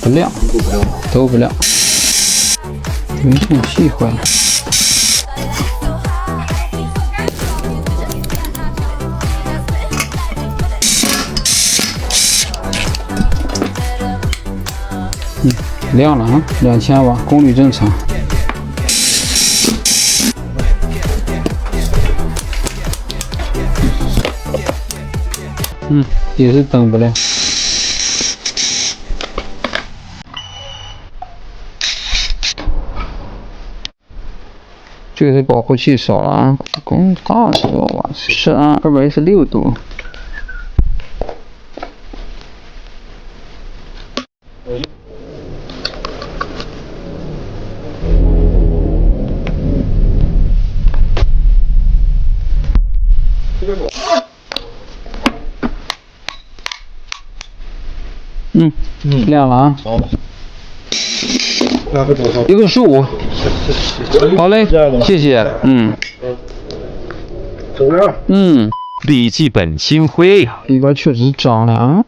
不亮，都不亮，运动器坏了。亮了啊，2000瓦，功率正常。也是灯不亮。这个是保护器少了啊，公20多瓦，是啊，216度。亮了啊。1个15。好嘞，谢谢。笔记本清灰呀，里边确实脏了啊。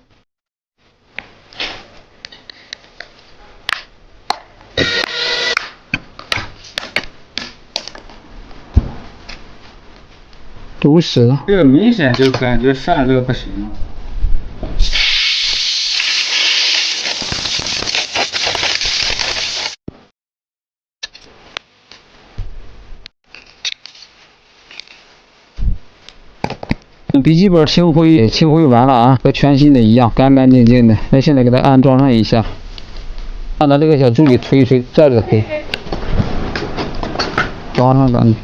都湿了。这个明显就感觉散热不行。笔记本清灰完了啊，和全新的一样，干干净净的。那现在给它安装上一下，按照这个小助理推一推，这个可以装上干。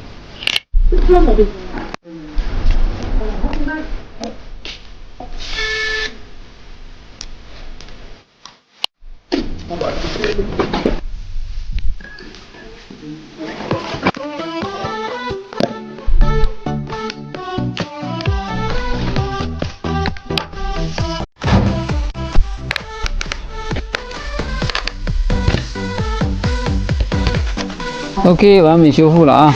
OK， 完美修复了啊！